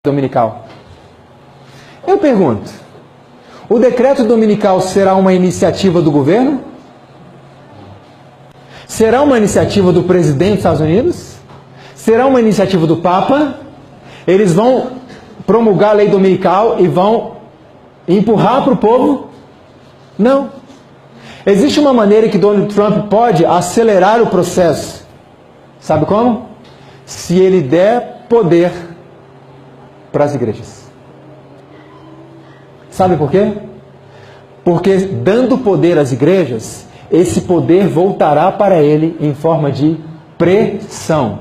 dominical. Eu pergunto, o decreto dominical será uma iniciativa do governo? Será uma iniciativa do presidente dos Estados Unidos? Será uma iniciativa do Papa? Eles vão promulgar a lei dominical e vão empurrar para o povo? Não. Existe uma maneira que Donald Trump pode acelerar o processo. Sabe como? Se ele der poder para as igrejas. Sabe por quê? Porque dando poder às igrejas, esse poder voltará para ele em forma de pressão.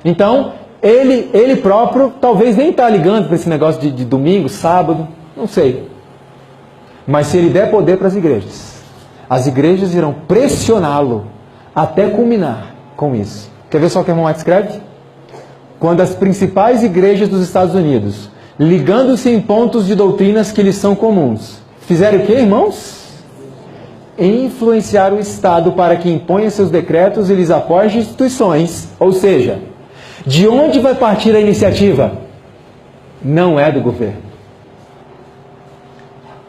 Então, ele próprio talvez nem está ligando para esse negócio de domingo, sábado, não sei. Mas se ele der poder para as igrejas irão pressioná-lo até culminar com isso. Quer ver só o que o irmão White escreve? Quando as principais igrejas dos Estados Unidos, ligando-se em pontos de doutrinas que lhes são comuns, fizeram o que, irmãos? Influenciar o Estado para que imponha seus decretos e lhes apoie instituições. Ou seja, de onde vai partir a iniciativa? Não é do governo.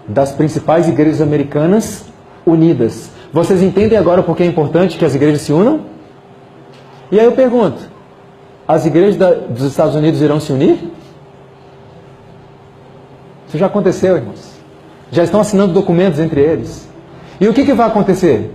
Das principais igrejas americanas unidas. Vocês entendem agora por que é importante que as igrejas se unam? E aí eu pergunto, as igrejas dos Estados Unidos irão se unir? Isso já aconteceu, irmãos. Já estão assinando documentos entre eles. E o que vai acontecer?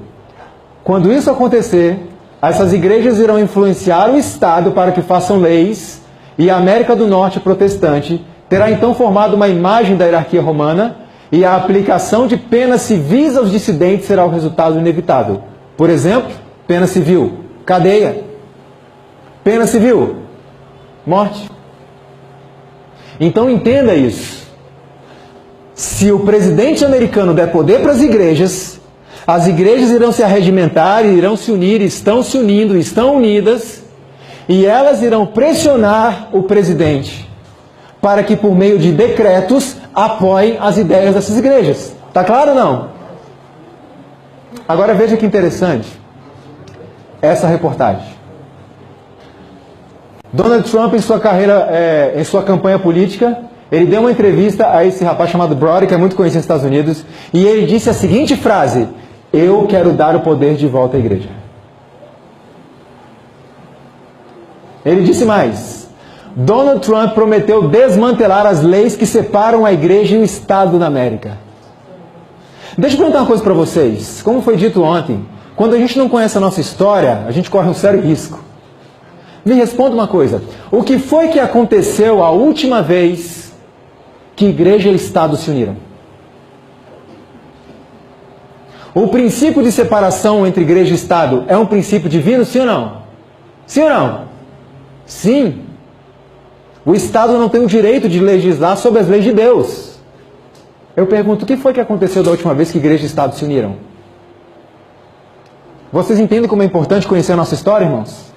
Quando isso acontecer, essas igrejas irão influenciar o Estado para que façam leis, e a América do Norte protestante terá então formado uma imagem da hierarquia romana, e a aplicação de penas civis aos dissidentes será o resultado inevitável. Por exemplo, pena civil, cadeia. Pena civil, morte. Então entenda isso. Se o presidente americano der poder para as igrejas irão se arregimentar, irão se unir, estão se unindo, estão unidas, e elas irão pressionar o presidente para que por meio de decretos apoiem as ideias dessas igrejas. Está claro ou não? Agora veja que interessante essa reportagem. Donald Trump, em sua carreira, em sua campanha política, ele deu uma entrevista a esse rapaz chamado Brody, que é muito conhecido nos Estados Unidos, e ele disse a seguinte frase: eu quero dar o poder de volta à igreja. Ele disse mais: Donald Trump prometeu desmantelar as leis que separam a igreja e o Estado na América. Deixa eu perguntar uma coisa para vocês. Como foi dito ontem, quando a gente não conhece a nossa história, a gente corre um sério risco. Me responda uma coisa. O que foi que aconteceu a última vez que igreja e Estado se uniram? O princípio de separação entre igreja e Estado é um princípio divino, sim ou não? Sim ou não? Sim. O Estado não tem o direito de legislar sobre as leis de Deus. Eu pergunto, o que foi que aconteceu da última vez que igreja e Estado se uniram? Vocês entendem como é importante conhecer a nossa história, irmãos?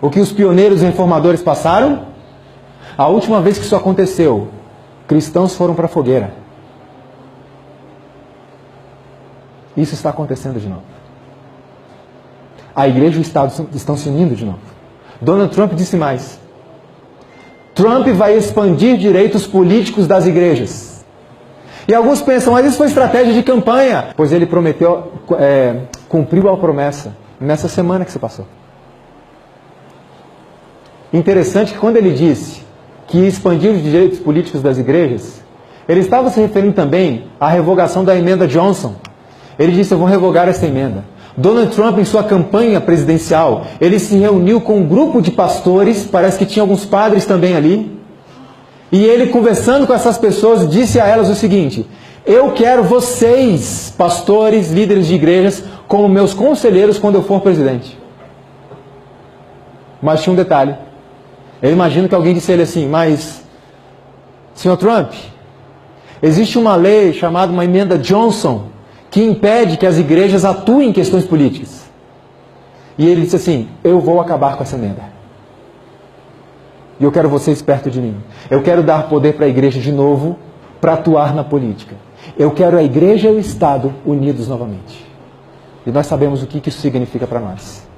O que os pioneiros e reformadores passaram? A última vez que isso aconteceu, cristãos foram para a fogueira. Isso está acontecendo de novo. A igreja e o Estado estão se unindo de novo. Donald Trump disse mais. Trump vai expandir direitos políticos das igrejas. E alguns pensam, mas isso foi estratégia de campanha. Pois ele prometeu, cumpriu a promessa nessa semana que se passou. Interessante que quando ele disse que ia expandir os direitos políticos das igrejas, ele estava se referindo também à revogação da emenda Johnson. Ele disse, eu vou revogar essa emenda. Donald Trump, em sua campanha presidencial, ele se reuniu com um grupo de pastores, parece que tinha alguns padres também ali, e ele, conversando com essas pessoas, disse a elas o seguinte: eu quero vocês, pastores, líderes de igrejas, como meus conselheiros quando eu for presidente. Mas tinha um detalhe. Eu imagino que alguém disse a ele assim, mas, senhor Trump, existe uma lei chamada uma emenda Johnson que impede que as igrejas atuem em questões políticas. E ele disse assim, eu vou acabar com essa emenda. E eu quero vocês perto de mim. Eu quero dar poder para a igreja de novo para atuar na política. Eu quero a igreja e o Estado unidos novamente. E nós sabemos o que isso significa para nós.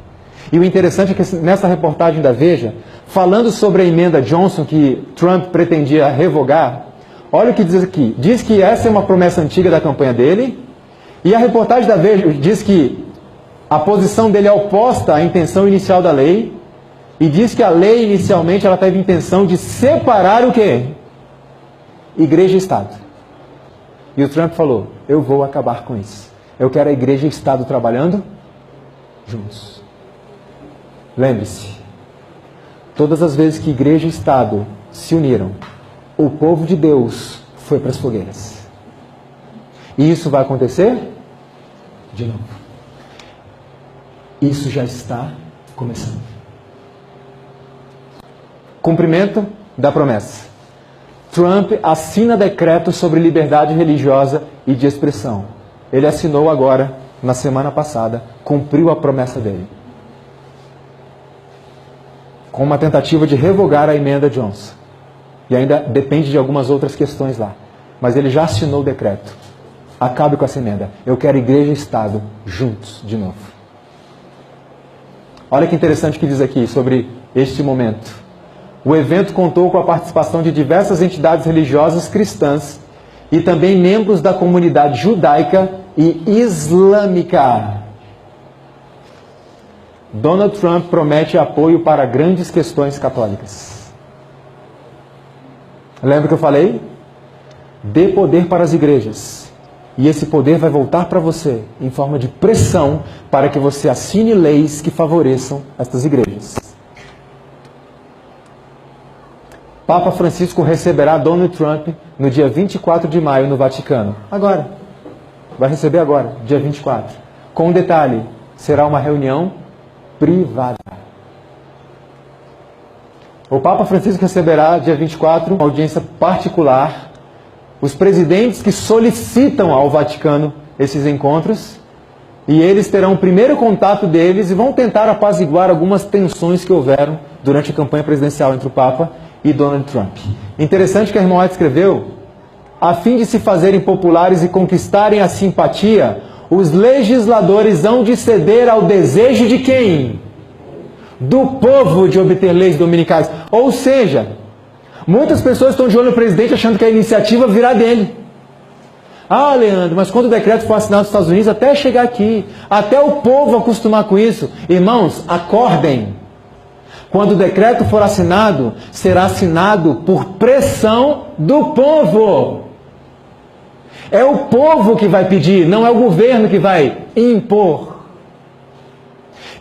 E o interessante é que nessa reportagem da Veja, falando sobre a emenda Johnson que Trump pretendia revogar, olha o que diz aqui. Diz que essa é uma promessa antiga da campanha dele, e a reportagem da Veja diz que a posição dele é oposta à intenção inicial da lei, e diz que a lei inicialmente ela teve a intenção de separar o quê? Igreja e Estado. E o Trump falou, eu vou acabar com isso. Eu quero a igreja e o Estado trabalhando juntos. Lembre-se, todas as vezes que igreja e Estado se uniram, o povo de Deus foi para as fogueiras. E isso vai acontecer de novo. Isso já está começando. Cumprimento da promessa. Trump assina decreto sobre liberdade religiosa e de expressão. Ele assinou agora, na semana passada, cumpriu a promessa dele. Com uma tentativa de revogar a emenda Johnson. E ainda depende de algumas outras questões lá. Mas ele já assinou o decreto. Acabe com essa emenda. Eu quero igreja e Estado juntos de novo. Olha que interessante o que diz aqui sobre este momento. O evento contou com a participação de diversas entidades religiosas cristãs e também membros da comunidade judaica e islâmica. Donald Trump promete apoio para grandes questões católicas. Lembra que eu falei? Dê poder para as igrejas. E esse poder vai voltar para você em forma de pressão para que você assine leis que favoreçam estas igrejas. Papa Francisco receberá Donald Trump no dia 24 de maio no Vaticano. Agora. Vai receber agora, dia 24. Com um detalhe, será uma reunião privada. O Papa Francisco receberá, dia 24, uma audiência particular. Os presidentes que solicitam ao Vaticano esses encontros, e eles terão o primeiro contato deles e vão tentar apaziguar algumas tensões que houveram durante a campanha presidencial entre o Papa e Donald Trump. Interessante que a irmã White escreveu, a fim de se fazerem populares e conquistarem a simpatia, os legisladores hão de ceder ao desejo de quem? Do povo de obter leis dominicais. Ou seja, muitas pessoas estão de olho no presidente achando que a iniciativa virá dele. Ah, Leandro, mas quando o decreto for assinado nos Estados Unidos, até chegar aqui, até o povo acostumar com isso. Irmãos, acordem. Quando o decreto for assinado, será assinado por pressão do povo. É o povo que vai pedir, não é o governo que vai impor.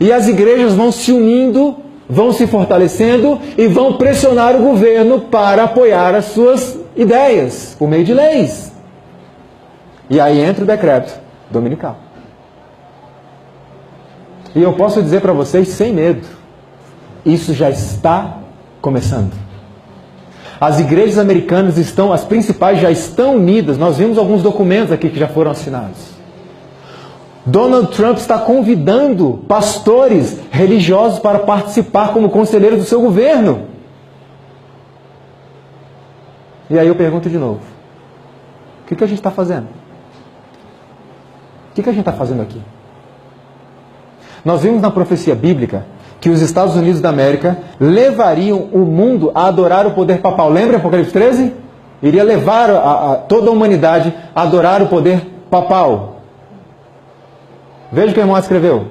E as igrejas vão se unindo, vão se fortalecendo e vão pressionar o governo para apoiar as suas ideias, por meio de leis. E aí entra o decreto dominical. E eu posso dizer para vocês sem medo, isso já está começando. As igrejas americanas estão, as principais já estão unidas. Nós vimos alguns documentos aqui que já foram assinados. Donald Trump está convidando pastores religiosos para participar como conselheiros do seu governo. E aí eu pergunto de novo, o que a gente está fazendo? O que a gente está fazendo aqui? Nós vimos na profecia bíblica que os Estados Unidos da América levariam o mundo a adorar o poder papal. Lembra Apocalipse 13? Iria levar toda a humanidade a adorar o poder papal. Veja o que o irmão escreveu.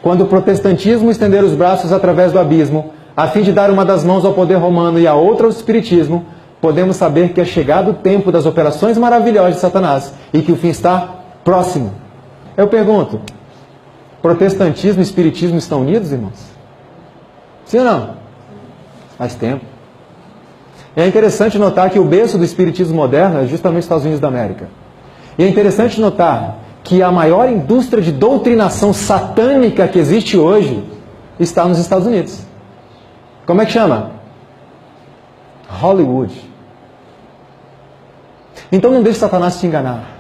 Quando o protestantismo estender os braços através do abismo, a fim de dar uma das mãos ao poder romano e a outra ao espiritismo, podemos saber que é chegado o tempo das operações maravilhosas de Satanás e que o fim está próximo. Eu pergunto, protestantismo e espiritismo estão unidos, irmãos? Sim ou não? Faz tempo. É interessante notar que o berço do espiritismo moderno é justamente os Estados Unidos da América. E é interessante notar que a maior indústria de doutrinação satânica que existe hoje está nos Estados Unidos. Como é que chama? Hollywood. Então não deixe Satanás te enganar.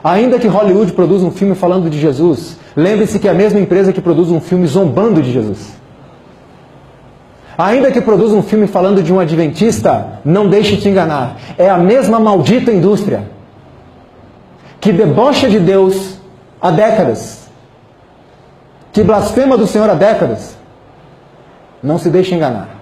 Ainda que Hollywood produza um filme falando de Jesus, lembre-se que é a mesma empresa que produz um filme zombando de Jesus. Ainda que produza um filme falando de um adventista, não deixe te enganar. É a mesma maldita indústria que debocha de Deus há décadas, que blasfema do Senhor há décadas, Não se deixe enganar.